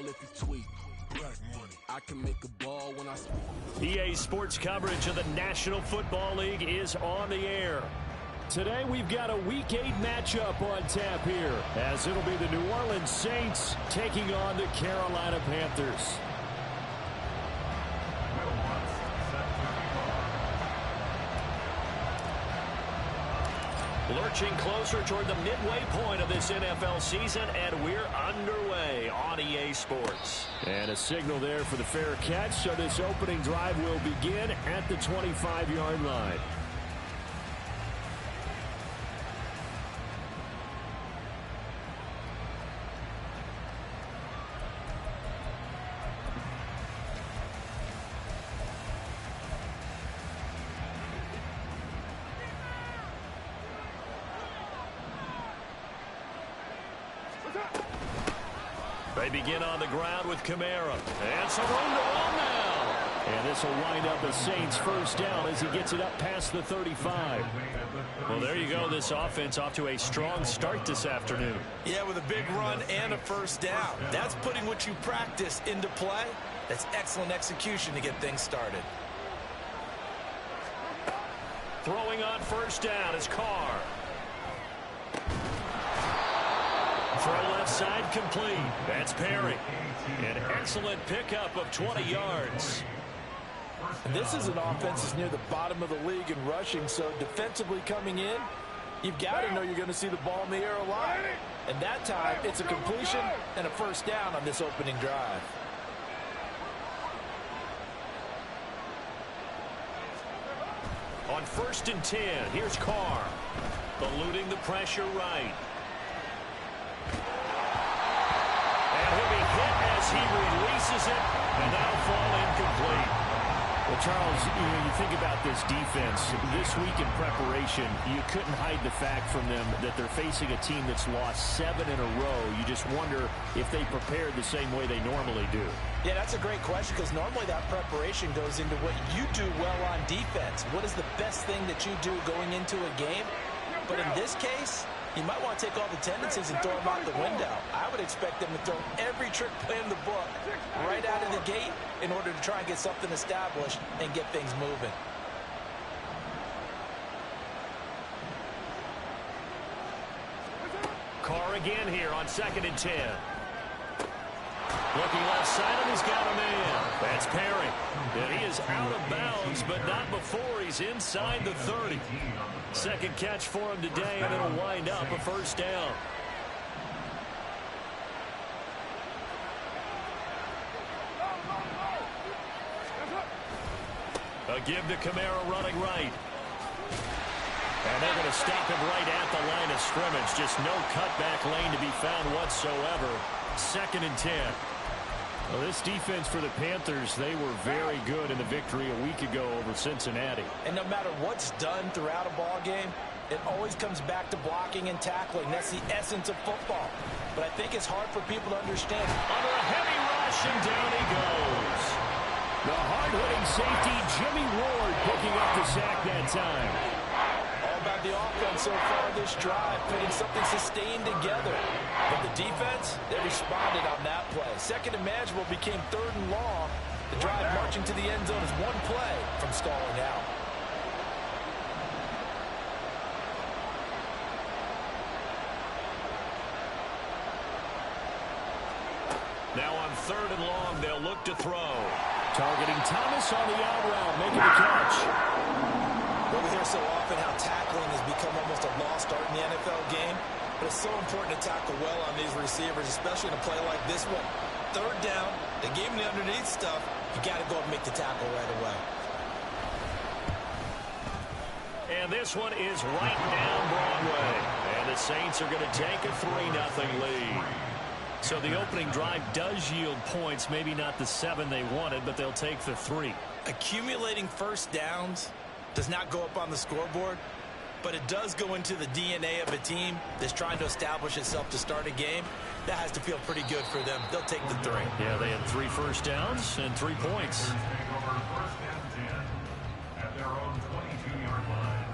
on if you tweet. I can make a ball when I speak. EA Sports coverage of the National Football League is on the air. Today we've got a Week 8 matchup on tap here, as it'll be the New Orleans Saints taking on the Carolina Panthers. Lurching closer toward the midway point of this NFL season, and we're underway on EA Sports. And a signal there for the fair catch, so this opening drive will begin at the 25-yard line. They begin on the ground with Kamara. And some room to run now. And this will wind up a Saints first down as he gets it up past the 35. Well, there you go. This offense off to a strong start this afternoon. Yeah, with a big run and a first down. That's putting what you practice into play. That's excellent execution to get things started. Throwing on first down is Carr. Throw left side complete. That's Perry. An excellent pickup of 20 yards. And this is an offense that's near the bottom of the league in rushing, so defensively coming in, you've got to know you're going to see the ball in the air a lot. And that time, it's a completion and a first down on this opening drive. On 1st and 10, here's Carr. Eluding the pressure right. And he'll be hit as he releases it, and that'll fall incomplete. Well, Charles, you think about this defense. This week in preparation, you couldn't hide the fact from them that they're facing a team that's lost 7 in a row. You just wonder if they prepared the same way they normally do. Yeah, that's a great question, because normally that preparation goes into what you do well on defense. What is the best thing that you do going into a game? But in this case, you might want to take all the tendencies and throw them out the window. I would expect them to throw every trick play in the book right out of the gate in order to try and get something established and get things moving. Carr again here on 2nd and 10. Looking left side, and he's got a man. That's Perry. And he is out of bounds, but not before he's inside the 30. Second catch for him today, and it'll wind up a first down. A give to Kamara running right. And they're going to stop him right at the line of scrimmage. Just no cutback lane to be found whatsoever. 2nd and 10. Well, this defense for the Panthers, they were very good in the victory a week ago over Cincinnati. And no matter what's done throughout a ball game, it always comes back to blocking and tackling. That's the essence of football. But I think it's hard for people to understand. Under a heavy rush, and down he goes. The hard-hitting safety, Jimmy Ward, picking up the sack that time. All about the offense so far this drive, putting something sustained together. But the defense, they responded on that play. 2nd and manageable became 3rd and long. The drive marching to the end zone is one play from stalling out. Now on 3rd and long, they'll look to throw. Targeting Thomas on the out route, making the catch. Well, we hear so often how tackling has become almost a lost art in the NFL game. But it's so important to tackle well on these receivers, especially in a play like this one. 3rd down, they gave him the underneath stuff. You got to go and make the tackle right away. And this one is right down Broadway. And the Saints are going to take a 3-0 lead. So the opening drive does yield points, maybe not the 7 they wanted, but they'll take the 3. Accumulating first downs does not go up on the scoreboard, but it does go into the DNA of a team that's trying to establish itself to start a game. That has to feel pretty good for them. They'll take the 3. Yeah, they had 3 first downs and 3 points. At their own 22-yard line.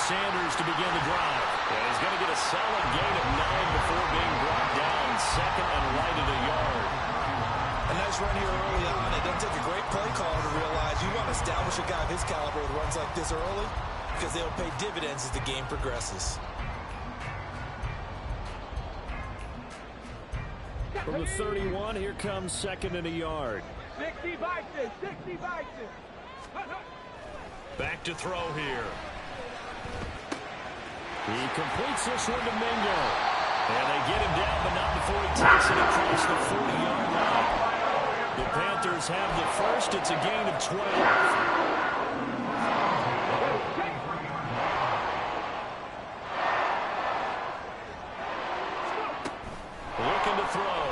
Sanders to begin the drive. And he's going to get a solid gain of 9 before being brought down second and right at a yard. A nice run here early on. It doesn't take a great play caller to realize you want to establish a guy of his caliber with runs like this early because they'll pay dividends as the game progresses. From the 31, here comes second and a yard. 60 Vikings, 60 Vikings. Back to throw here. He completes this one to Mingo. And they get him down, but not before he takes it across the 40-yard line. The Panthers have the first. It's a gain of 12. Looking to throw.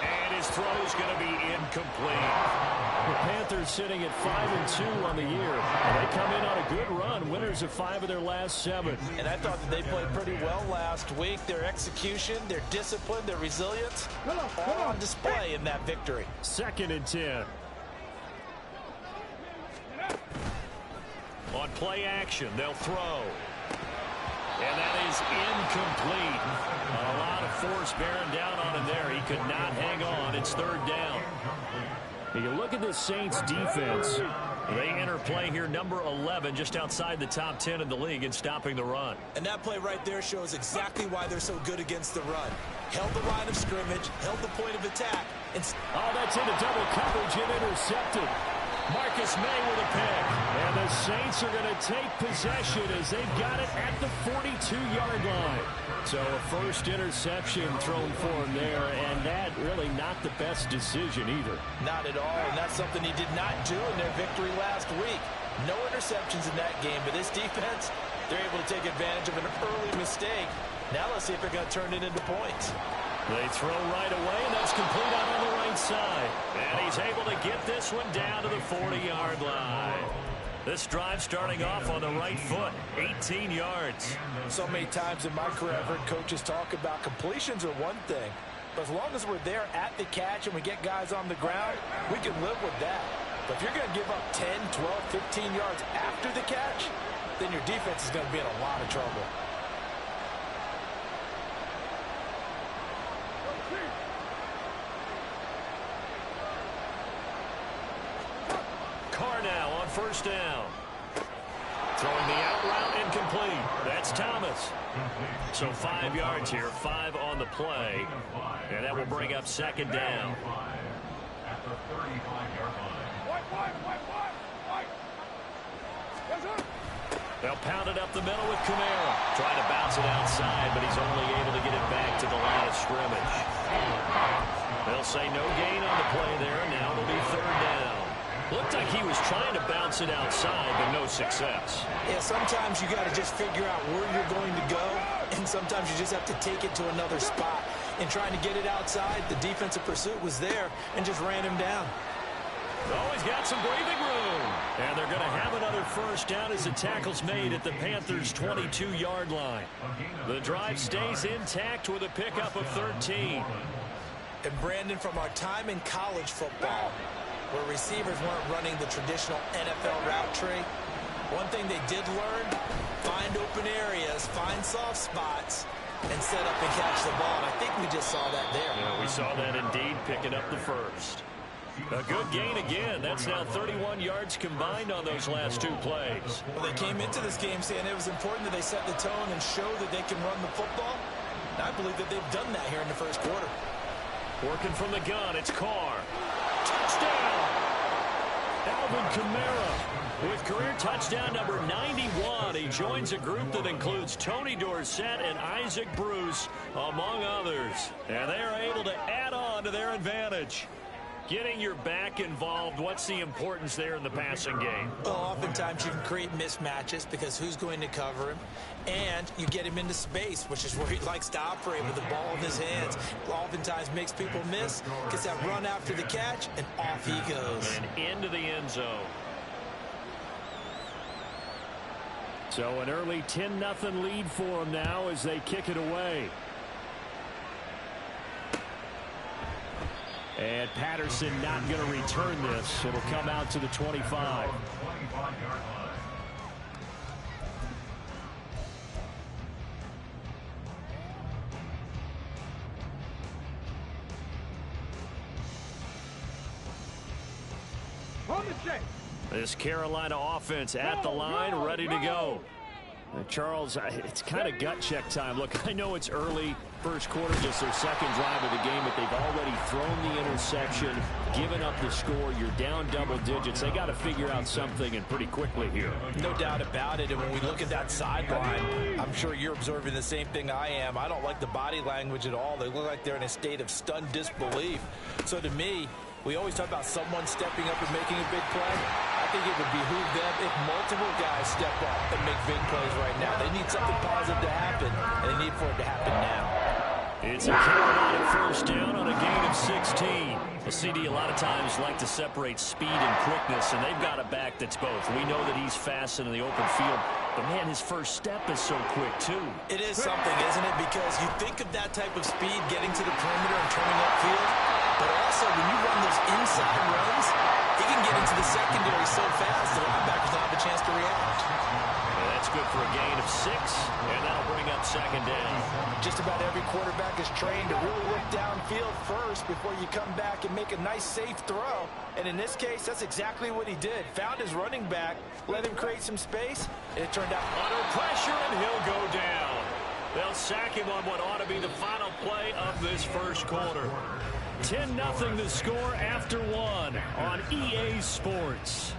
And his throw is going to be incomplete. The Panthers sitting at 5-2 on the year. And they come in on a good run, winners of 5 of their last 7. And I thought that they played pretty well last week. Their execution, their discipline, their resilience, all on display in that victory. Second and 10. On play action, they'll throw. And that is incomplete. A lot of force bearing down on him there. He could not hang on. It's third down. You look at this Saints defense. They enter play here number 11, just outside the top 10 in the league in stopping the run. And that play right there shows exactly why they're so good against the run. Held the line of scrimmage, held the point of attack. And oh, that's into double coverage and intercepted. Marcus May with a pick. And the Saints are going to take possession as they've got it at the 42-yard line. So a first interception thrown for him there, and that really not the best decision either. Not at all, and that's something he did not do in their victory last week. No interceptions in that game, but this defense, they're able to take advantage of an early mistake. Now let's see if they're going to turn it into points. They throw right away, and that's complete out on the right side. And he's able to get this one down to the 40-yard line. This drive starting off on the right foot, 18 yards. So many times in my career, I've heard coaches talk about completions are one thing. But as long as we're there at the catch and we get guys on the ground, we can live with that. But if you're going to give up 10, 12, 15 yards after the catch, then your defense is going to be in a lot of trouble. Carr now on first down. Throwing the out route incomplete. That's Thomas. So 5 yards here, 5 on the play. And that will bring up second down. At the 35-yard line. They'll pound it up the middle with Kamara. Trying to bounce it outside, but he's only able to get it back to the line of scrimmage. They'll say no gain on the play there. Now it'll be third down. Looked like he was trying to bounce it outside, but no success. Yeah, sometimes you got to just figure out where you're going to go, and sometimes you just have to take it to another spot. In trying to get it outside, the defensive pursuit was there and just ran him down. Oh, he's got some breathing room. And they're going to have another first down as the tackle's made at the Panthers' 22-yard line. The drive stays intact with a pickup of 13. And Brandon, from our time in college football, where receivers weren't running the traditional NFL route tree, one thing they did learn, find open areas, find soft spots, and set up and catch the ball. And I think we just saw that there. Yeah, we saw that indeed, picking up the first. A good gain again. That's now 31 yards combined on those last 2 plays. Well, they came into this game saying it was important that they set the tone and show that they can run the football. And I believe that they've done that here in the first quarter. Working from the gun, it's Carr. Touchdown! Alvin Kamara with career touchdown number 91. He joins a group that includes Tony Dorsett and Isaac Bruce, among others. And they are able to add on to their advantage. Getting your back involved, what's the importance there in the passing game? Well, oftentimes you can create mismatches because who's going to cover him? And you get him into space, which is where he likes to operate with the ball in his hands. Oftentimes makes people miss, gets that run after the catch, and off he goes. And into the end zone. So an early 10-0 lead for them now as they kick it away. And Patterson not going to return this. It'll come out to the 25. 35-yard line. Hold the check. This Carolina offense at the line, ready to go. Charles, it's kind of gut check time. Look, I know it's early, first quarter, just their second drive of the game, but they've already thrown the interception, given up the score. You're down double digits. They got to figure out something, and pretty quickly here. No doubt about it. And when we look at that sideline, I'm sure you're observing the same thing I am. I don't like the body language at all. They look like they're in a state of stunned disbelief. So to me, we always talk about someone stepping up and making a big play. I think it would behoove them if multiple guys step up and make big plays right now. They need something positive to happen, and they need for it to happen now. It's a Carolina first down on a gain of 16. The CD a lot of times like to separate speed and quickness, and they've got a back that's both. We know that he's fast in the open field, but man, his first step is so quick too. It is something, isn't it? Because you think of that type of speed getting to the perimeter and turning upfield, but also when you run those inside runs, he can get into the secondary so fast the linebackers don't have a chance to react. And that's good for a gain of 6, and that'll bring up second down. Just about every quarterback is trained to really look downfield first before you come back and make a nice, safe throw. And in this case, that's exactly what he did. Found his running back, let him create some space, and it turned out Under pressure, and he'll go down. They'll sack him on what ought to be the final play of this first quarter. 10-0 the score after 1 on EA Sports.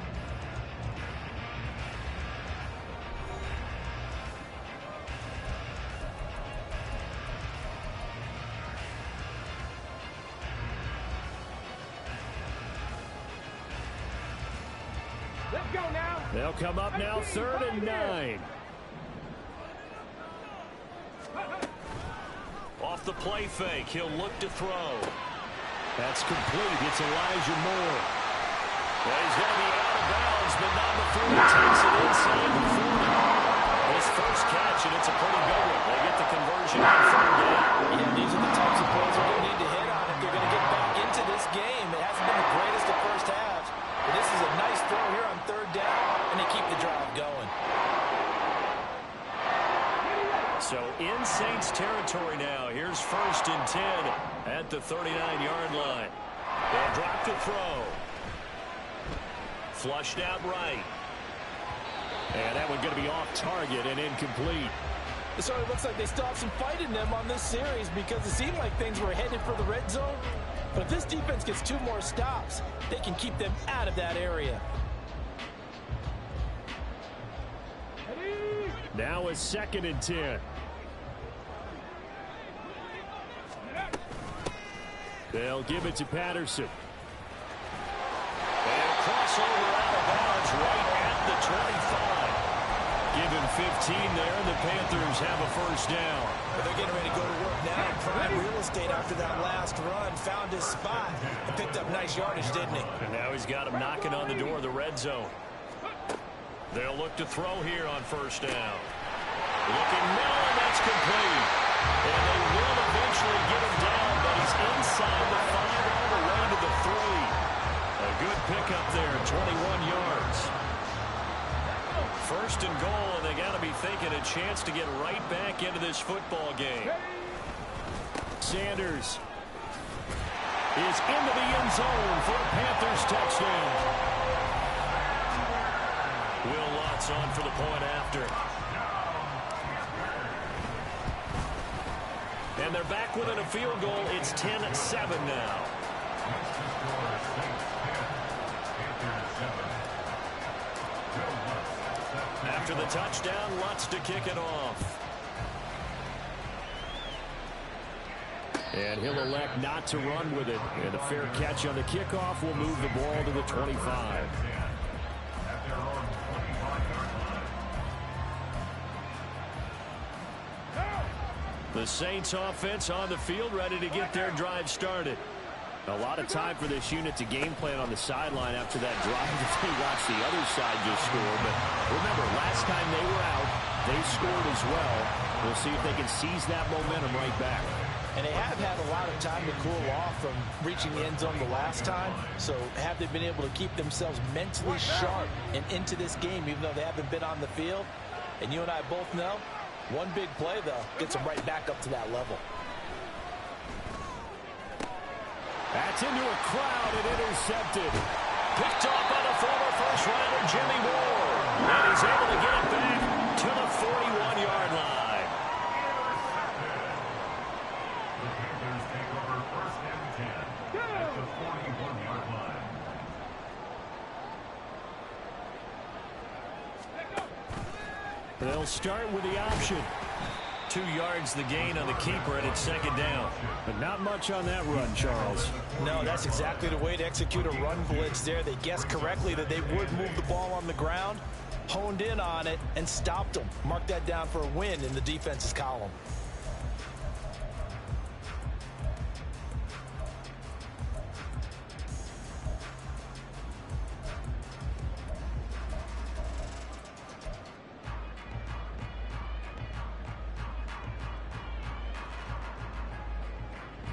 Let's go now. They'll come up now, 3rd and 9. Off the play fake, he'll look to throw. That's complete. It's Elijah Moore. Well, he's going to be out of bounds, but not before he takes it inside the 40. His first catch, and it's a pretty good one. They get the conversion on 3rd down. Yeah, these are the types of plays they're going to need to hit on if they're going to get back into this game. It hasn't been the greatest of first halves, but this is a nice throw here on 3rd down, and they keep the drive going. So in Saints territory now. Here's 1st and 10 at the 39-yard line. They'll drop the throw. Flushed out right. And that one going to be off target and incomplete. It sort of looks like they still have some fight in them on this series because it seemed like things were headed for the red zone. But if this defense gets 2 more stops, they can keep them out of that area. Now it's 2nd and 10. They'll give it to Patterson. And crossover out of bounds right at the 25. Given 15 there, and the Panthers have a first down. But they're getting ready to go to work now. Prime real estate after that last run. Found his spot and picked up nice yardage, didn't he? And now he's got him knocking on the door of the red zone. They'll look to throw here on 1st down. Looking middle, and that's complete. And they will eventually get him down, but he's inside the 5 all the way to the 3. A good pickup there, 21 yards. 1st and goal, and they got to be thinking a chance to get right back into this football game. Sanders is into the end zone for a Panthers touchdown. Will Lutz on for the point after. And they're back within a field goal. It's 10-7 now. After the touchdown, Lutz to kick it off. And he'll elect not to run with it. And a fair catch on the kickoff will move the ball to the 25. The Saints offense on the field, ready to get their drive started. A lot of time for this unit to game plan on the sideline after that drive. They watched the other side just score. But remember, last time they were out, they scored as well. We'll see if they can seize that momentum right back. And they have had a lot of time to cool off from reaching the end zone the last time. So have they been able to keep themselves mentally sharp and into this game, even though they haven't been on the field? And you and I both know, one big play, though, gets them right back up to that level. That's into a crowd and intercepted. Picked off by the former first-rounder Jimmy Moore. And he's able to get it back to the 41-yard line. The Panthers take over first and 10 at the 41-yard line. They'll start with the option. 2 yards the gain on the keeper, and it's second down. But not much on that run, Charles. No, that's exactly the way to execute a run blitz there. They guessed correctly that they would move the ball on the ground, honed in on it, and stopped them. Mark that down for a win in the defense's column.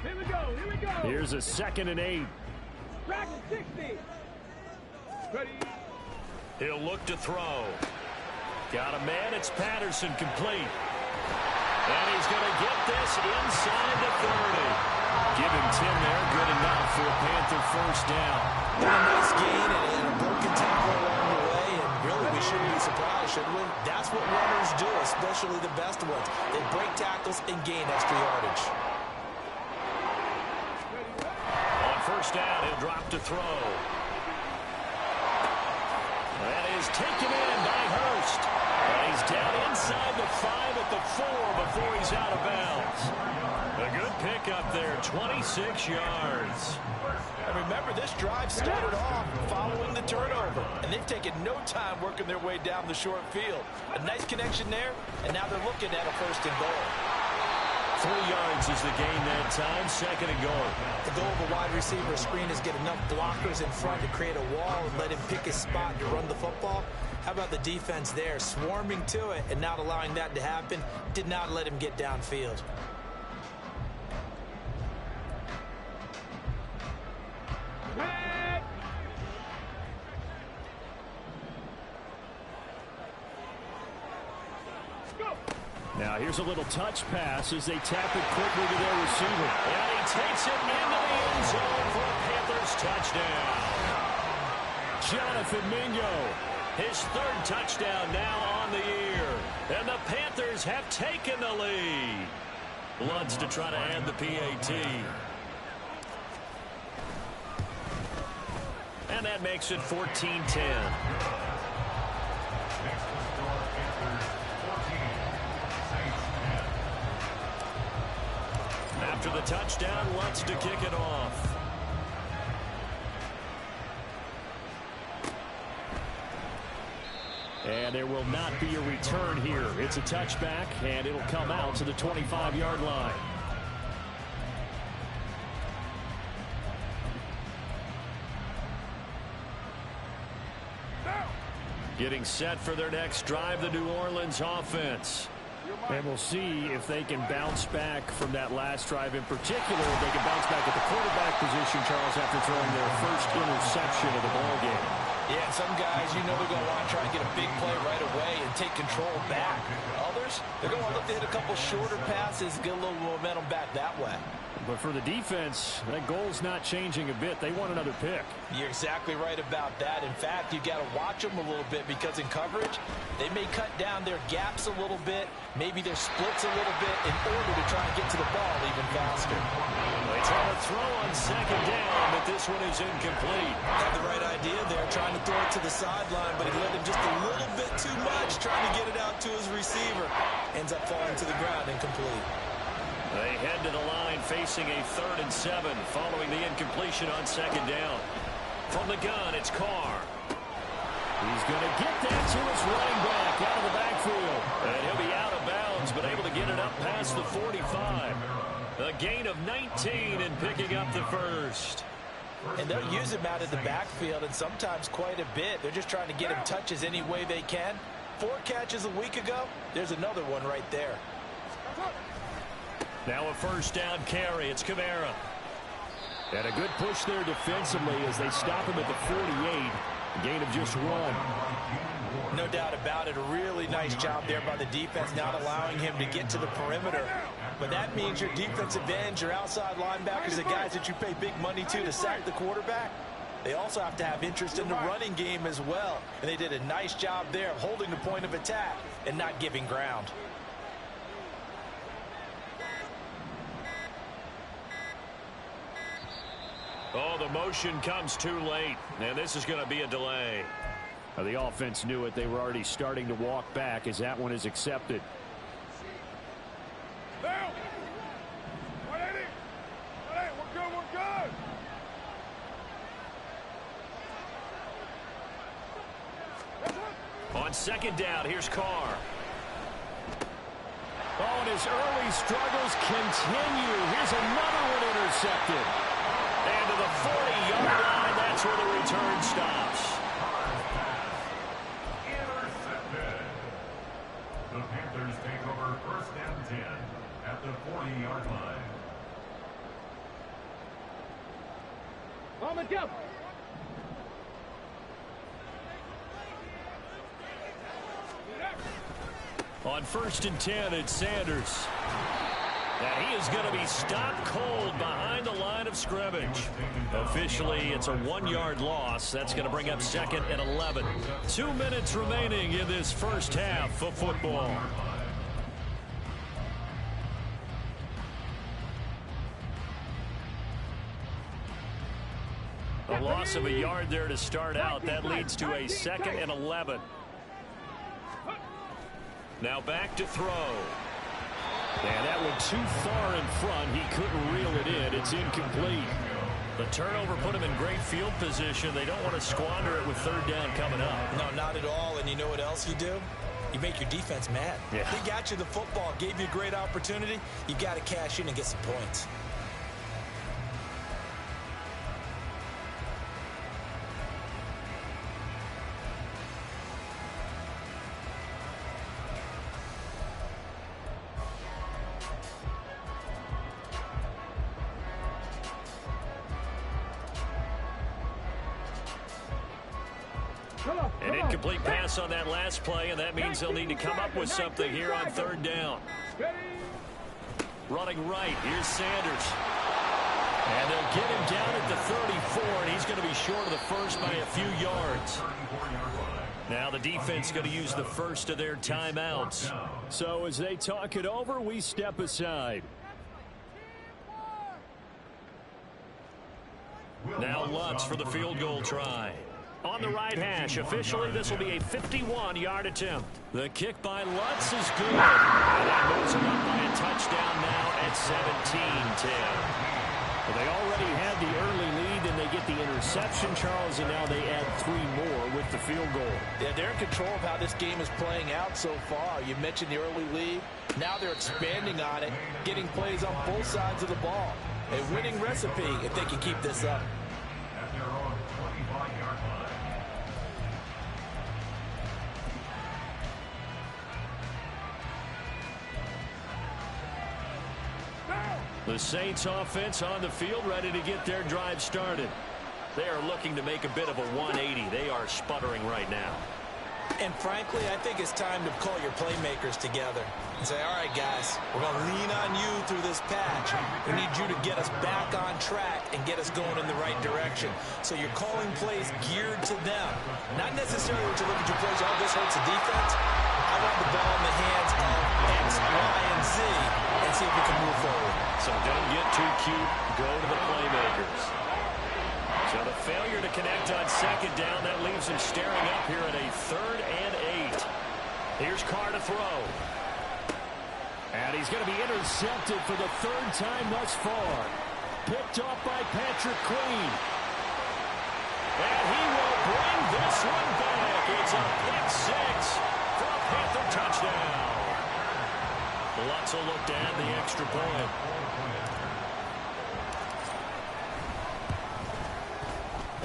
Here we go. Here we go. Here's a 2nd and 8. Back to 60. Ready. He'll look to throw. Got a man. It's Patterson, complete. And he's going to get this inside the 30. Give him 10 there. Good enough for a Panther first down. A nice gain and a broken tackle along the way. And really, we shouldn't be surprised, should we? That's what runners do, especially the best ones. They break tackles and gain extra yardage. On first down, he'll drop to throw. That is taken in by Hurst. And he's down inside the 5 at the 4 before he's out of bounds. A good pickup there, 26 yards. And remember, this drive started off following the turnover. And they've taken no time working their way down the short field. A nice connection there, and now they're looking at a first and goal. 3 yards is the gain that time, 2nd and goal. The goal of a wide receiver screen is get enough blockers in front to create a wall and let him pick his spot to run the football. How about the defense there, swarming to it and not allowing that to happen? Did not let him get downfield. Now here's a little touch pass as they tap it quickly to their receiver. And he takes it into the end zone for a Panthers touchdown. Jonathan Mingo, his 3rd touchdown now on the year. And the Panthers have taken the lead. Bloods to try to add the PAT. And that makes it 14-10. After the touchdown, Lutz to kick it off. And there will not be a return here. It's a touchback, and it'll come out to the 25-yard line. Getting set for their next drive, the New Orleans offense. And we'll see if they can bounce back from that last drive in particular. If they can bounce back at the quarterback position, Charles, after throwing their first interception of the ballgame. Yeah, and some guys, you know they're going to want to try and get a big play right away and take control back. Others, they're going to look to hit a couple shorter passes, get a little momentum back that way. But for the defense, that goal's not changing a bit. They want another pick. You're exactly right about that. In fact, you got to watch them a little bit because in coverage, they may cut down their gaps a little bit, maybe their splits a little bit in order to try and get to the ball even faster. They try to throw on 2nd down, but this one is incomplete. Had the right idea there, trying to throw it to the sideline, but he let him just a little bit too much, trying to get it out to his receiver. Ends up falling to the ground, incomplete. They head to the line facing a 3rd and 7 following the incompletion on 2nd down. From the gun, it's Carr. He's going to get that to his running back out of the backfield. And he'll be out of bounds, but able to get it up past the 45. A gain of 19 and picking up the first. And they'll use him out of the backfield, and sometimes quite a bit. They're just trying to get him touches any way they can. 4 catches a week ago. There's another one right there. Now a first down carry. It's Kamara. And a good push there defensively as they stop him at the 48. A gain of just 1. No doubt about it. A really nice job there by the defense, not allowing him to get to the perimeter. But that means your defensive ends, your outside linebackers, the guys that you pay big money to sack the quarterback, they also have to have interest in the running game as well. And they did a nice job there of holding the point of attack and not giving ground. Oh, the motion comes too late, and this is going to be a delay. The offense knew it. They were already starting to walk back as that one is accepted. Now, 180. 180. We're good. We're good. On second down, here's Carr. Oh, and his early struggles continue. Here's another one intercepted. And to the 40-yard line, that's where the return stops. Intercepted. The Panthers take over first and 10 at the 40-yard line. On the jump. On first and 10, it's Sanders. And he is going to be stopped cold behind the line of scrimmage. Officially, it's a 1-yard loss. That's going to bring up second and 11. 2 minutes remaining in this first half of football. A loss of a yard there to start out. That leads to a second and 11. Now back to throw. And that one too far in front. He couldn't reel it in. It's incomplete. The turnover put him in great field position. They don't want to squander it with third down coming up. No, not at all. And you know what else you do? You make your defense mad. Yeah. They got you the football, gave you a great opportunity. You got to cash in and get some points. An incomplete pass on that last play, and that means they'll need to come up with something here on third down. Running right, here's Sanders. And they'll get him down at the 34, and he's going to be short of the first by a few yards. Now the defense going to use the first of their timeouts. So as they talk it over, we step aside. Now Lutz for the field goal try. On the right hash, officially this will be a 51-yard attempt. The kick by Lutz is good. And that moves him up by a touchdown now at 17-10. Well, they already had the early lead, and they get the interception, Charles, and now they add 3 more with the field goal. Yeah, they're in control of how this game is playing out so far. You mentioned the early lead. Now they're expanding on it, getting plays on both sides of the ball. A winning recipe if they can keep this up. At their own 25-yard line. The Saints offense on the field, ready to get their drive started. They are looking to make a bit of a 180. They are sputtering right now. And frankly, I think it's time to call your playmakers together and say, all right, guys, we're going to lean on you through this patch. We need you to get us back on track and get us going in the right direction. So you're calling plays geared to them. Not necessarily what you look at your plays, oh, this hurts the defense. I want the ball in the hands of X, Y, and Z and see if we can move forward. So don't get too cute. Go to the playmakers. So the failure to connect on second down, that leaves him staring up here at a 3rd and 8. Here's Carr to throw. And he's going to be intercepted for the 3rd time thus far. Picked off by Patrick Queen. And he will bring this one back. It's a pick 6 for a Panther touchdown. Lutz will look to add the extra point.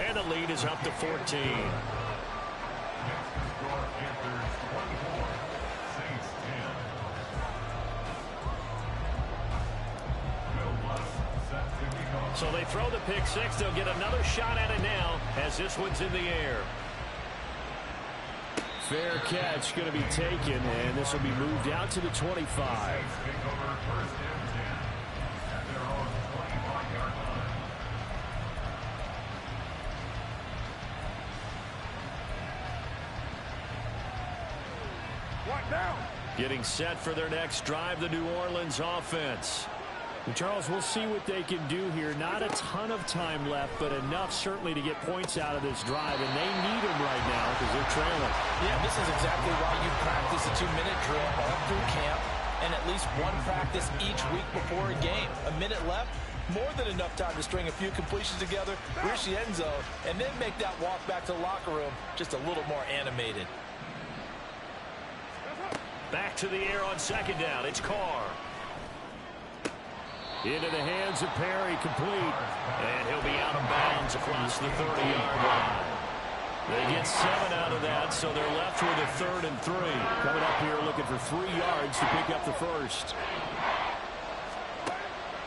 And the lead is up to 14. Next to score, Panthers 24, Saints So they throw the pick six. They'll get another shot at it now as this one's in the air. Fair catch going to be taken, and this will be moved out to the 25. Getting set for their next drive, the New Orleans offense. And Charles, we'll see what they can do here. Not a ton of time left, but enough certainly to get points out of this drive, and they need them right now because they're trailing. Yeah, this is exactly why you practice a 2-minute drill all through camp and at least one practice each week before a game. A minute left, more than enough time to string a few completions together, reach the end zone, and then make that walk back to the locker room just a little more animated. Back to the air on second down. It's Carr. Into the hands of Perry, complete. And he'll be out of bounds across the 30-yard line. They get 7 out of that, so they're left with a 3rd and 3. Coming up here looking for 3 yards to pick up the first.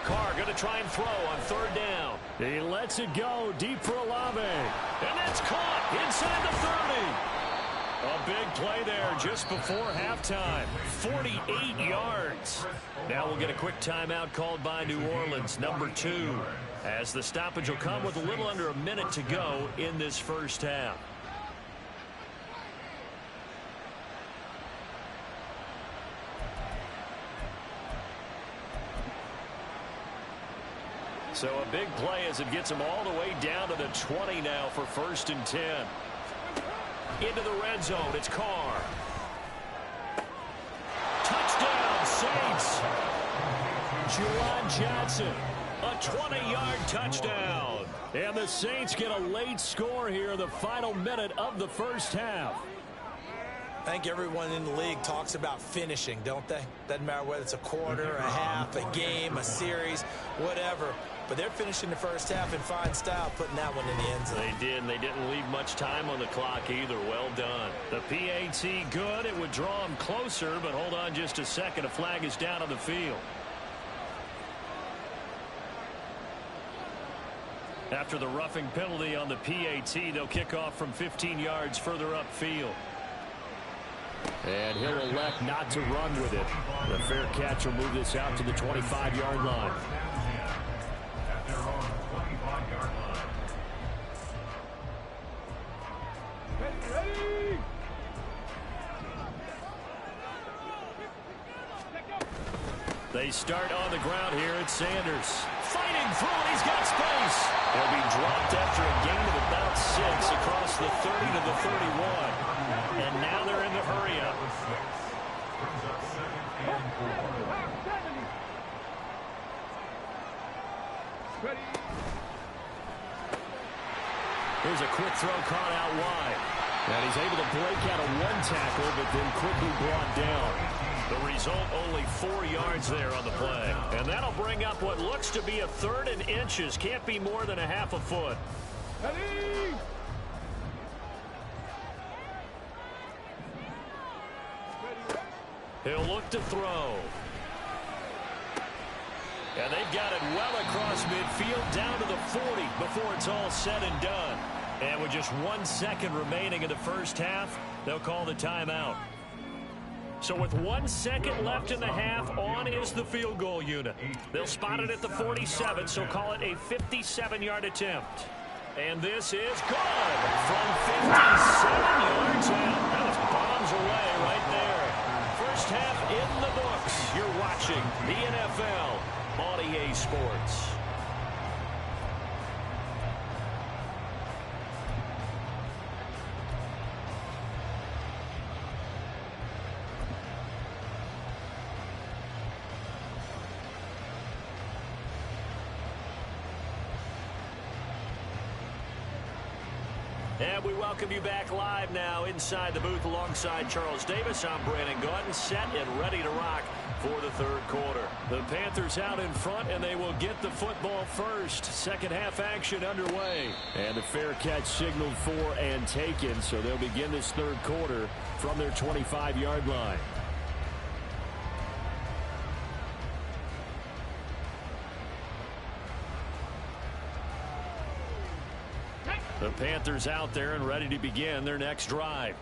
Carr going to try and throw on 3rd down. He lets it go deep for Olave. And that's caught inside the 30. A big play there just before halftime. 48 yards. Now we'll get a quick timeout called by New Orleans, number 2, as the stoppage will come with a little under a minute to go in this first half. So a big play as it gets them all the way down to the 20 now for 1st and 10. Into the red zone, it's Carr. Touchdown, Saints. Juwan Johnson, a 20-yard touchdown. And the Saints get a late score here in the final minute of the first half. I think everyone in the league talks about finishing, don't they? Doesn't matter whether it's a quarter, a half, a game, a series, whatever. But they're finishing the first half in fine style, putting that one in the end zone. They did, and they didn't leave much time on the clock either. Well done. The PAT good. It would draw them closer, but hold on just a second. A flag is down on the field. After the roughing penalty on the PAT, they'll kick off from 15 yards further upfield. And he'll elect not to run with it. The fair catch will move this out to the 25-yard line. They start on the ground here at Sanders. Fighting through, and he's got space. He'll be dropped after a gain of about 6 across the 30 to the 31. And now they're in the hurry-up. Here's a quick throw caught out wide. And he's able to break out of one tackle, but then quickly brought down. The result, only 4 yards there on the play. And that'll bring up what looks to be a 3rd and inches. Can't be more than a half a foot. He'll look to throw. And they've got it well across midfield down to the 40 before it's all said and done. And with just 1 second remaining in the first half, they'll call the timeout. So with 1 second left in the half, on is the field goal unit. They'll spot it at the 47, so call it a 57-yard attempt. And this is good from 57 yards out. That was bombs away right there. First half in the books. You're watching the NFL on EA Sports. And we welcome you back live now inside the booth alongside Charles Davis. I'm Brandon Gaudin, set and ready to rock for the 3rd quarter. The Panthers out in front, and they will get the football first. Second half action underway. And the fair catch signaled for and taken, so they'll begin this 3rd quarter from their 25-yard line. Panthers out there and ready to begin their next drive.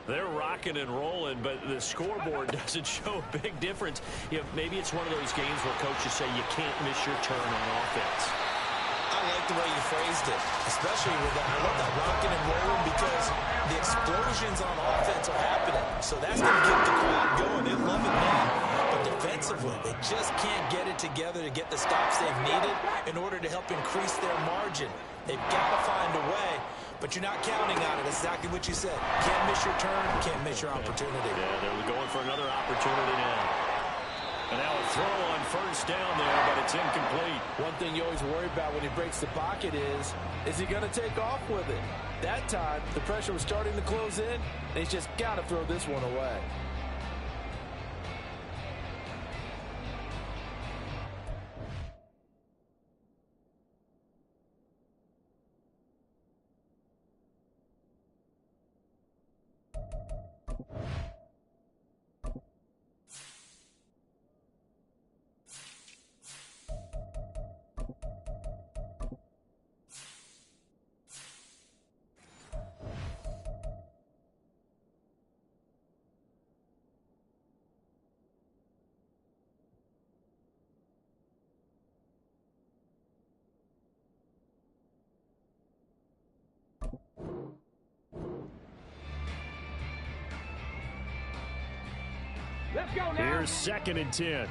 They're rocking and rolling, but the scoreboard doesn't show a big difference. You know, maybe it's one of those games where coaches say you can't miss your turn on offense. I like the way you phrased it, especially with that. I love that rocking and rolling because the explosions on offense are happening. So that's going to get the crowd going. They love it now. But defensively, they just can't get it together to get the stops they've needed in order to help increase their margin. They've got to find a way, but you're not counting on it. That's exactly what you said. Can't miss your turn, can't miss your opportunity. Yeah, they're going for another opportunity now. And now a throw on first down there, but it's incomplete. One thing you always worry about when he breaks the pocket is he going to take off with it? That time, the pressure was starting to close in, and he's just got to throw this one away. Let's go now. Here's 2nd and 10.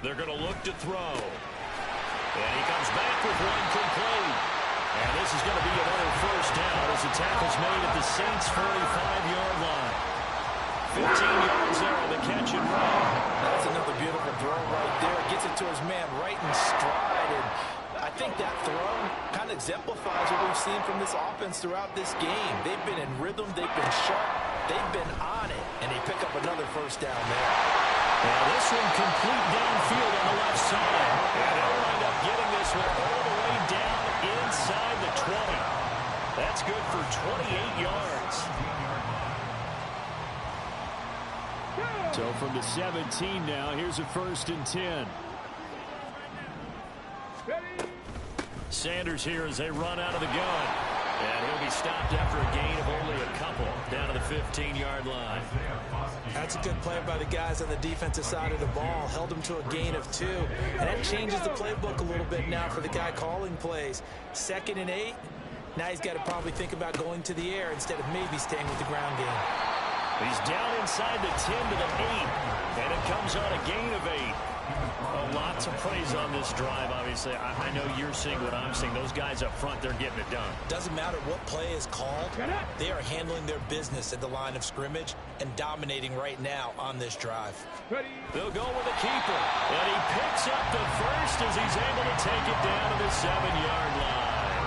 They're going to look to throw. And he comes back with one complete. And this is going to be another first down as the tackle's made at the Saints' 45-yard line. 15 yards there on the catch and run. That's another beautiful throw right there. Gets it to his man right in stride. And I think that throw kind of exemplifies what we've seen from this offense throughout this game. They've been in rhythm. They've been sharp. They've been on it. And they pick up another first down there. Now this one complete downfield on the left side. And they'll wind up getting this one all the way down inside the 20. That's good for 28 yards. So from the 17 now, here's a 1st and 10. Sanders here as they run out of the gun. And he'll be stopped after a gain of only a couple down to the 15-yard line. That's a good play by the guys on the defensive side of the ball. Held him to a gain of 2. And that changes the playbook a little bit now for the guy calling plays. 2nd and 8. Now he's got to probably think about going to the air instead of maybe staying with the ground game. He's down inside the 10 to the 8. And it comes on a gain of 8. A lot to praise on this drive, obviously. I know you're seeing what I'm seeing. Those guys up front, they're getting it done. Doesn't matter what play is called. They are handling their business at the line of scrimmage and dominating right now on this drive. They'll go with a keeper. And he picks up the first as he's able to take it down to the 7-yard line.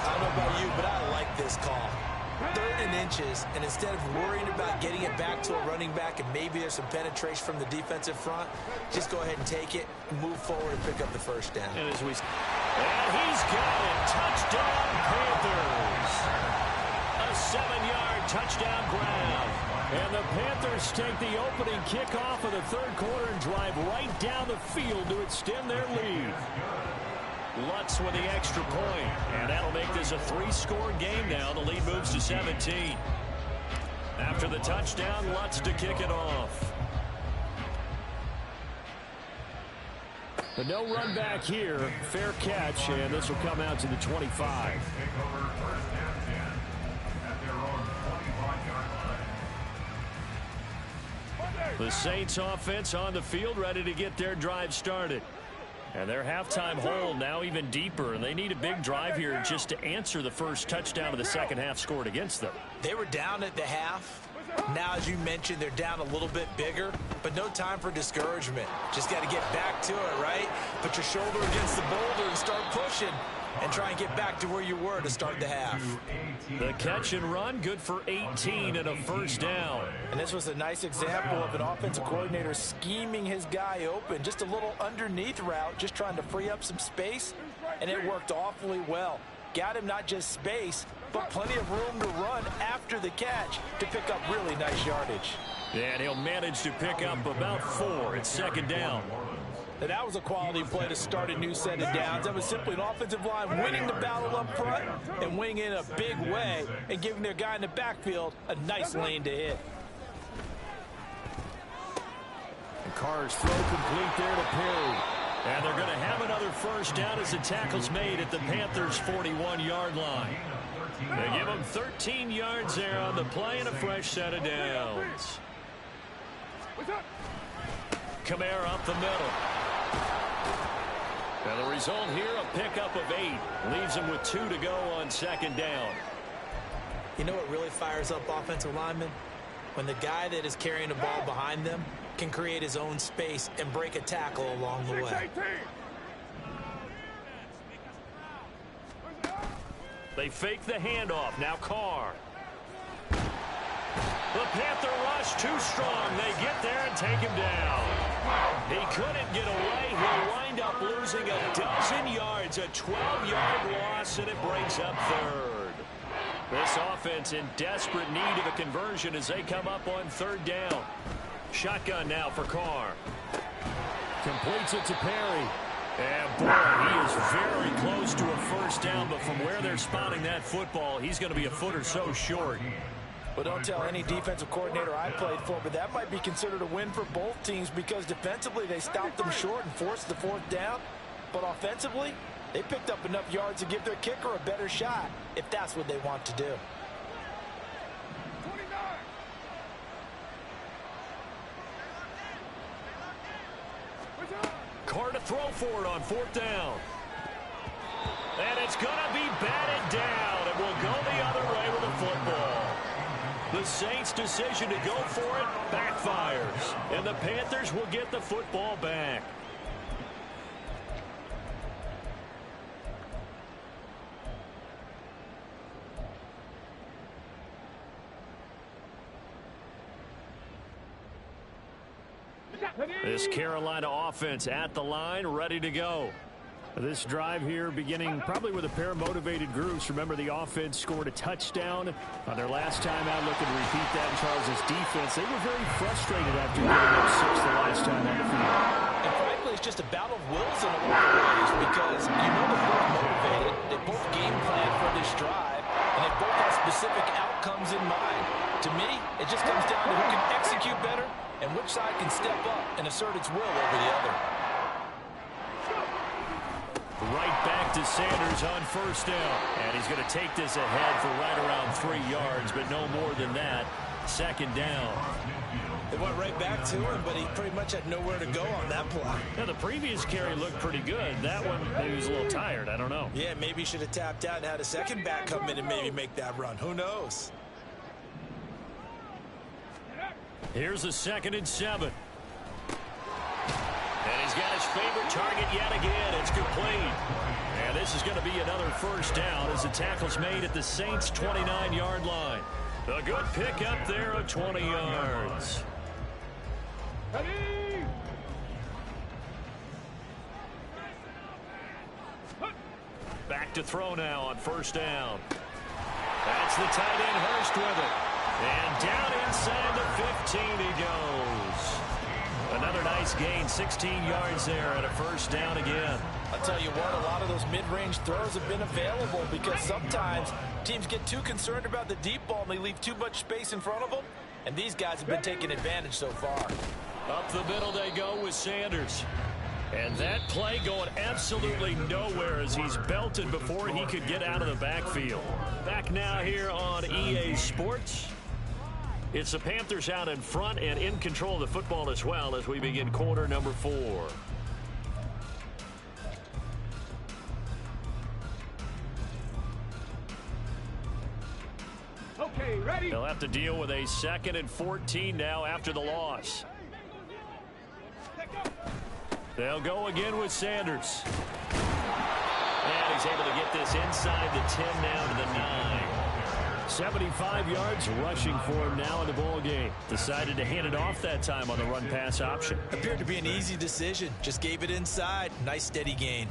I don't know about you, but I like this call. 3rd and inches, and instead of worrying about getting it back to a running back and maybe there's some penetration from the defensive front, just go ahead and take it, move forward, and pick up the first down. And he's got it. Touchdown, Panthers. A 7-yard touchdown grab. And the Panthers take the opening kickoff of the 3rd quarter and drive right down the field to extend their lead. Lutz with the extra point, and that'll make this a 3-score game now. The lead moves to 17. After the touchdown, Lutz to kick it off. But no run back here. Fair catch, and this will come out to the 25. The Saints offense on the field, ready to get their drive started. And their halftime hole now even deeper, and they need a big drive here just to answer the first touchdown of the second half scored against them. They were down at the half. Now, as you mentioned, they're down a little bit bigger, but no time for discouragement. Just got to get back to it, right? Put your shoulder against the boulder and start pushing and try and get back to where you were to start the half. The catch and run, good for 18 and a first down. And this was a nice example of an offensive coordinator scheming his guy open. Just a little underneath route, just trying to free up some space, and it worked awfully well. Got him not just space, but plenty of room to run after the catch to pick up really nice yardage. And he'll manage to pick up about 4. It's second down. And that was a quality play to start a new set of downs. That was simply an offensive line winning the battle up front and winning in a big way and giving their guy in the backfield a nice lane to hit. And Carr's throw complete there to Perry. And they're going to have another first down as the tackle's made at the Panthers' 41-yard line. They give them 13 yards there on the play and a fresh set of downs. Kamara up the middle. Now the result here, a pickup of 8. Leaves them with 2 to go on second down. You know what really fires up offensive linemen? When the guy that is carrying the ball behind them can create his own space and break a tackle along the way. They fake the handoff. Now Carr. The Panther rush too strong. They get there and take him down. He couldn't get away. He'll wind up losing a dozen yards. A 12-yard loss, and it breaks up third. This offense in desperate need of a conversion as they come up on third down. Shotgun now for Carr. Completes it to Perry. And boy, he is very close to a first down, but from where they're spotting that football, he's going to be a foot or so short. Well, don't tell any defensive coordinator I played for, but that might be considered a win for both teams because defensively they stopped them short and forced the fourth down. But offensively, they picked up enough yards to give their kicker a better shot if that's what they want to do. Carr to throw for it on fourth down. And it's going to be batted down. It will go the other way with the football. The Saints' decision to go for it backfires. And the Panthers will get the football back. This Carolina offense at the line, ready to go. This drive here beginning probably with a pair of motivated groups. Remember, the offense scored a touchdown on their last time out. Looking to repeat that in Charles' defense. They were very frustrated after giving up 6 the last time on the field. And frankly, it's just a battle of wills in a lot of ways because you know they're both motivated. They both game plan for this drive, and they both have specific outcomes in mind. To me, it just comes down to who can execute better and which side can step up and assert its will over the other. Right back to Sanders on first down. And he's going to take this ahead for right around 3 yards, but no more than that. Second down. They went right back to him, but he pretty much had nowhere to go on that play. Now, the previous carry looked pretty good. That one, maybe he was a little tired. I don't know. Yeah, maybe he should have tapped out and had a second back come in and maybe make that run. Who knows? Here's a 2nd and 7. And he's got his favorite target yet again. It's complete. And this is going to be another first down as the tackle's made at the Saints' 29-yard line. A good pickup there of 20 yards. Back to throw now on first down. That's the tight end Hurst with it. And down inside the 15 he goes. Another nice gain, 16 yards there and a first down again. I'll tell you what, a lot of those mid-range throws have been available because sometimes teams get too concerned about the deep ball and they leave too much space in front of them. And these guys have been taking advantage so far. Up the middle they go with Sanders. And that play going absolutely nowhere as he's belted before he could get out of the backfield. Back now here on EA Sports. It's the Panthers out in front and in control of the football as well as we begin quarter number 4. Okay, ready? They'll have to deal with a 2nd and 14 now after the loss. They'll go again with Sanders. And he's able to get this inside the 10 now to the 9. 75 yards rushing for him now in the ball game. Decided to hand it off that time on the run-pass option. Appeared to be an easy decision. Just gave it inside. Nice steady gain.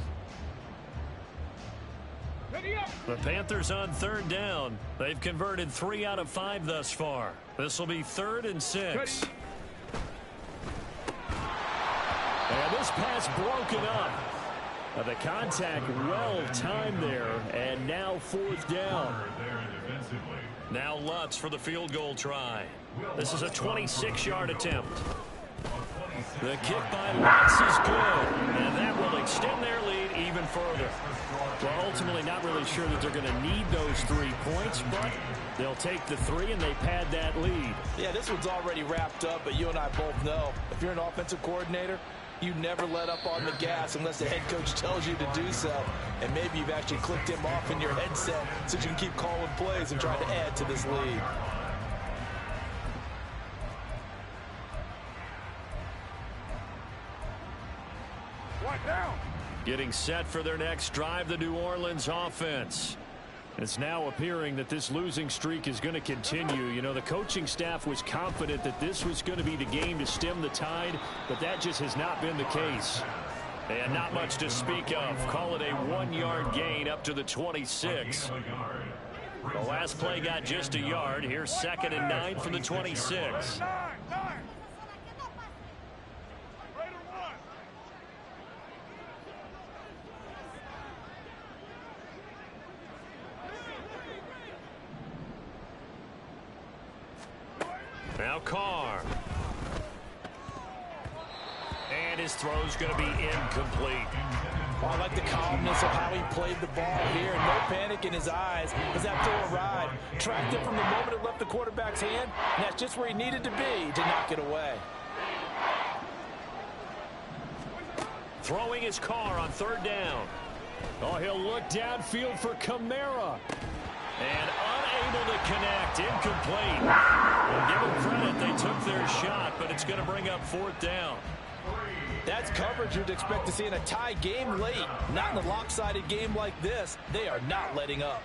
The Panthers on third down. They've converted 3 out of 5 thus far. This will be 3rd and 6. And this pass broken up. The contact well timed there, and now 4th down. Now Lutz for the field goal try. This is a 26-yard attempt. The kick by Lutz is good, and that will extend their lead even further. Well, ultimately not really sure that they're going to need those 3 points, but they'll take the 3 and they pad that lead. Yeah, this one's already wrapped up, but you and I both know if you're an offensive coordinator, you never let up on the gas unless the head coach tells you to do so. And maybe you've actually clicked him off in your headset so you can keep calling plays and trying to add to this lead. Getting set for their next drive, the New Orleans offense. It's now appearing that this losing streak is going to continue. You know, the coaching staff was confident that this was going to be the game to stem the tide, but that just has not been the case. And not much to speak of. Call it a 1-yard gain up to the 26. The last play got just a yard. Here's 2nd and 9 from the 26. Now Carr. And his throw's going to be incomplete. Oh, I like the calmness of how he played the ball here. No panic in his eyes as that throw arrived. Tracked it from the moment it left the quarterback's hand, and that's just where he needed to be to knock it away. Throwing his Carr on 3rd down. Oh, he'll look downfield for Kamara. And unable to connect. Incomplete. Well, give them credit. They took their shot, but it's going to bring up 4th down. That's coverage you'd expect to see in a tie game late. Not in a lopsided game like this. They are not letting up.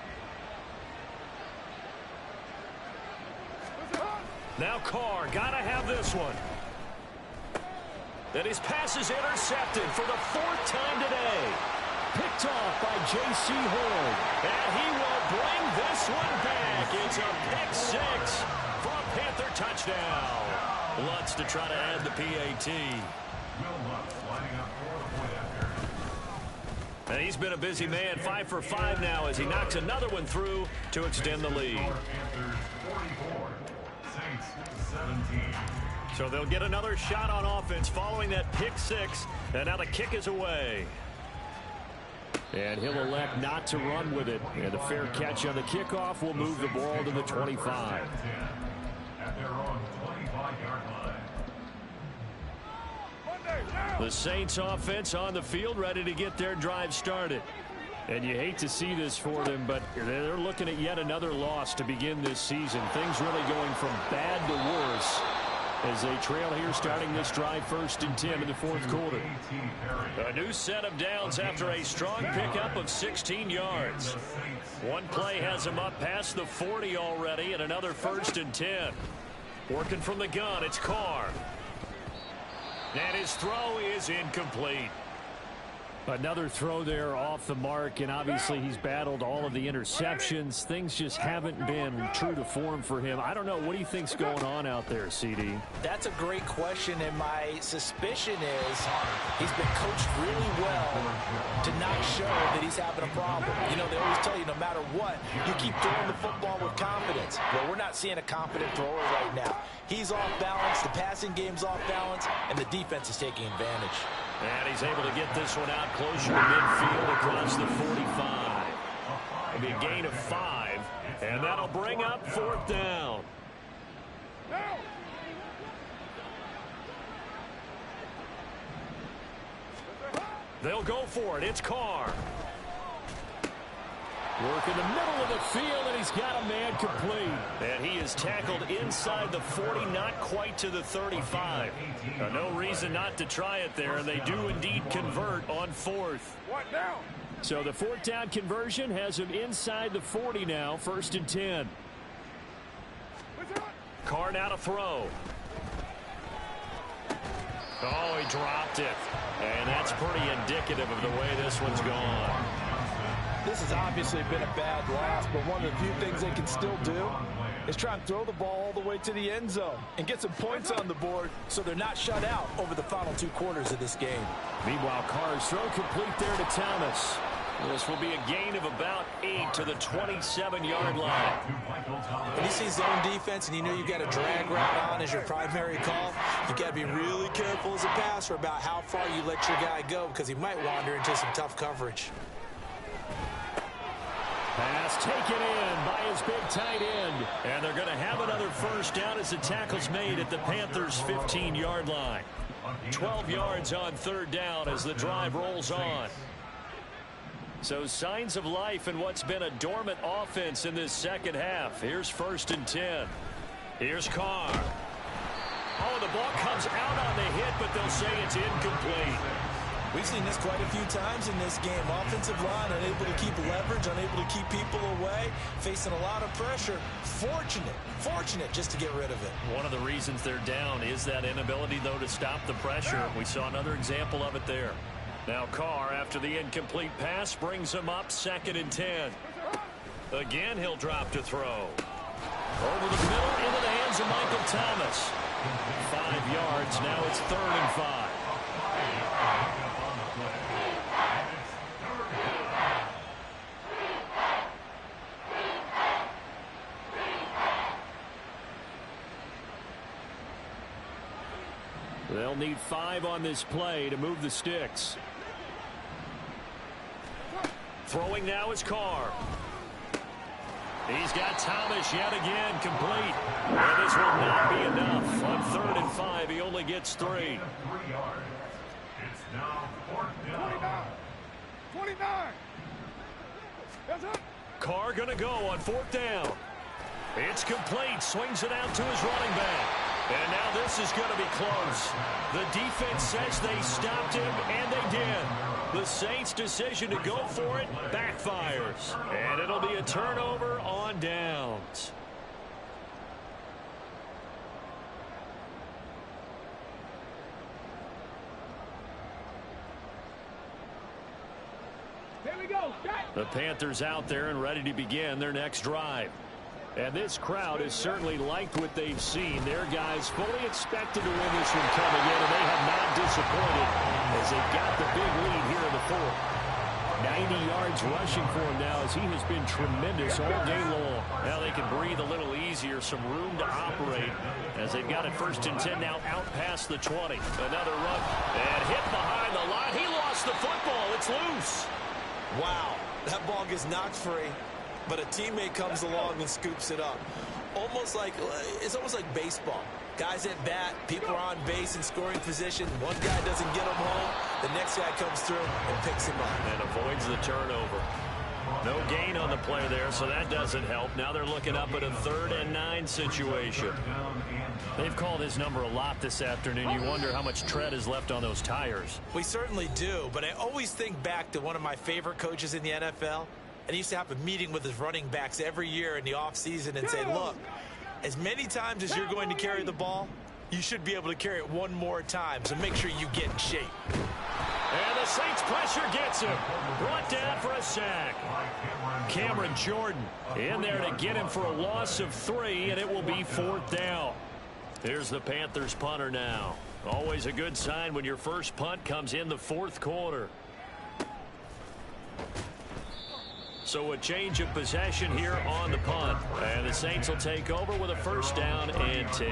Now Carr, got to have this one. And his pass is intercepted for the 4th time today. Picked off by J.C. Horn. And he will bring this one back. It's a pick 6 for a Panther touchdown. Lutz to try to add the PAT. And he's been a busy man. 5 for 5 now as he knocks another one through to extend the lead. So they'll get another shot on offense following that pick 6. And now the kick is away. And he'll elect not to run with it. And a fair catch on the kickoff will move the ball to the 25. The Saints offense on the field ready to get their drive started. And you hate to see this for them, but they're looking at yet another loss to begin this season. Things really going from bad to worse as they trail here starting this drive 1st and 10 in the 4th quarter. A new set of downs after a strong pickup of 16 yards. One play has him up past the 40 already and another 1st and 10. Working from the gun, it's Carr. And his throw is incomplete. Another throw there off the mark, and obviously he's battled all of the interceptions. Things just haven't been true to form for him. I don't know. What do you think's going on out there, CD? That's a great question, and my suspicion is he's been coached really well to not show that he's having a problem. You know, they always tell you no matter what, you keep throwing the football with confidence. Well, we're not seeing a confident thrower right now. He's off balance, the passing game's off balance, and the defense is taking advantage. And he's able to get this one out closer to midfield across the 45. It'll be a gain of 5, and that'll bring up 4th down. They'll go for it. It's Carr. Work in the middle of the field, and he's got a man complete. And he is tackled inside the 40, not quite to the 35. No reason not to try it there, and they do indeed convert on 4th. What now? So the 4th down conversion has him inside the 40 now, 1st and 10. Carr now to throw. Oh, he dropped it. And that's pretty indicative of the way this one's gone. This has obviously been a bad loss, but one of the few things they can still do is try and throw the ball all the way to the end zone and get some points on the board so they're not shut out over the final 2 quarters of this game. Meanwhile, Carr's throw complete there to Thomas. This will be a gain of about 8 to the 27-yard line. When you see zone defense and you know you've got a drag route on as your primary call, you've got to be really careful as a passer about how far you let your guy go because he might wander into some tough coverage. Pass taken in by his big tight end. And they're going to have another first down as the tackle's made at the Panthers' 15-yard line. 12 yards on 3rd down as the drive rolls on. So signs of life in what's been a dormant offense in this second half. Here's 1st and 10. Here's Carr. Oh, the ball comes out on the hit, but they'll say it's incomplete. We've seen this quite a few times in this game. Offensive line unable to keep leverage, unable to keep people away, facing a lot of pressure. Fortunate just to get rid of it. One of the reasons they're down is that inability, though, to stop the pressure. We saw another example of it there. Now Carr, after the incomplete pass, brings him up 2nd and 10. Again, he'll drop to throw. Over the middle, into the hands of Michael Thomas. 5 yards, now it's 3rd and 5. They'll need 5 on this play to move the sticks. Throwing now is Carr. He's got Thomas yet again complete. And this will not be enough. On 3rd and 5, he only gets 3. 3 yards. It's now 4th down. 29. That's it. Carr going to go on 4th down. It's complete. Swings it out to his running back. And now this is going to be close. The defense says they stopped him, and they did. The Saints' decision to go for it backfires. And it'll be a turnover on downs. Here we go. The Panthers out there and ready to begin their next drive. And this crowd has certainly liked what they've seen. Their guys fully expected to win this one coming in, and they have not disappointed as they've got the big lead here in the 4th. 90 yards rushing for him now as he has been tremendous all day long. Now they can breathe a little easier, some room to operate as they've got it 1st and 10 now out past the 20. Another run and hit behind the line. He lost the football. It's loose. Wow, that ball gets knocked free, but a teammate comes along and scoops it up. It's almost like baseball. Guys at bat, people are on base in scoring position. One guy doesn't get him home. The next guy comes through and picks him up. And avoids the turnover. No gain on the play there, so that doesn't help. Now they're looking up at a 3rd and 9 situation. They've called his number a lot this afternoon. You wonder how much tread is left on those tires. We certainly do, but I always think back to one of my favorite coaches in the NFL. And he used to have a meeting with his running backs every year in the offseason and say, look, as many times as you're going to carry the ball, you should be able to carry it one more time, so make sure you get in shape. And the Saints pressure gets him. Brought down for a sack. Cameron Jordan in there to get him for a loss of 3, and it will be 4th down. Here's the Panthers punter now. Always a good sign when your first punt comes in the 4th quarter. So a change of possession here on the punt. And the Saints will take over with a 1st down and 10.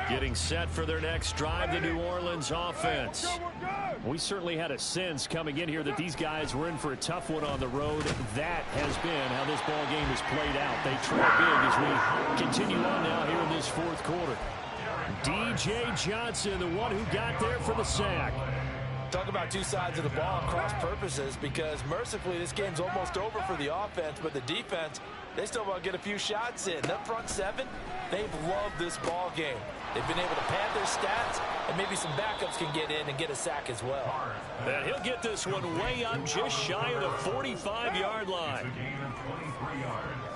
Getting set for their next drive, the New Orleans offense. We certainly had a sense coming in here that these guys were in for a tough one on the road. That has been how this ball game has played out. They trail big as we continue on now here in this 4th quarter. DJ Johnson, the one who got there for the sack. Talk about two sides of the ball and cross purposes, because mercifully this game's almost over for the offense, but the defense, they still want to get a few shots in. That front 7, they've loved this ball game. They've been able to pad their stats, and maybe some backups can get in and get a sack as well. And he'll get this one way up just shy of the 45-yard line. It's a gain of 23 yards.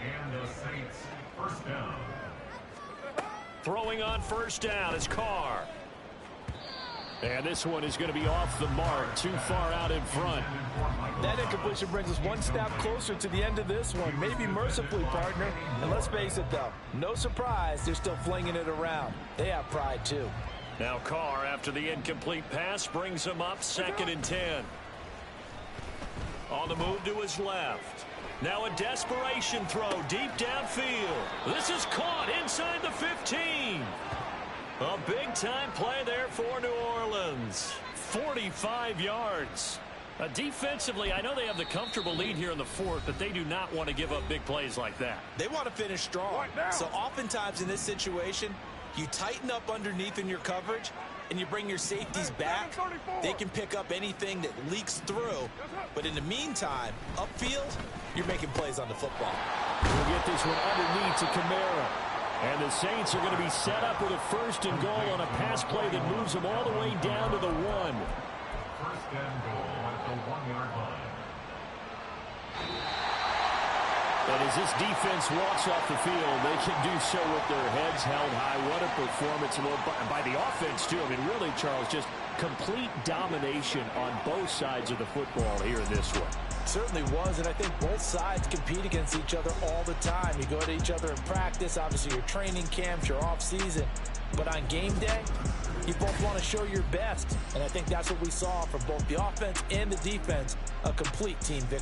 And the Saints 1st down. Throwing on 1st down is Carr. And this one is going to be off the mark, too far out in front. That incompletion brings us one step closer to the end of this one. Maybe mercifully, partner. And let's face it, though, no surprise, they're still flinging it around. They have pride, too. Now Carr, after the incomplete pass, brings him up 2nd and 10. On the move to his left. Now a desperation throw deep downfield. This is caught inside the 15. A big-time play there for New Orleans. 45 yards. Defensively, I know they have the comfortable lead here in the 4th, but they do not want to give up big plays like that. They want to finish strong. So oftentimes in this situation, you tighten up underneath in your coverage, and you bring your safeties back. They can pick up anything that leaks through. But in the meantime, upfield, you're making plays on the football. We'll get this one underneath to Kamara. And the Saints are going to be set up with a 1st and goal on a pass play that moves them all the way down to the 1. 1st and goal at the 1-yard line. And as this defense walks off the field, they can do so with their heads held high. What a performance by the offense, too. I mean, really, Charles, just complete domination on both sides of the football here in this one. Certainly was, and I think both sides compete against each other all the time. You go to each other in practice, obviously your training camps, your off-season. But on game day, you both want to show your best. And I think that's what we saw from both the offense and the defense, a complete team victory.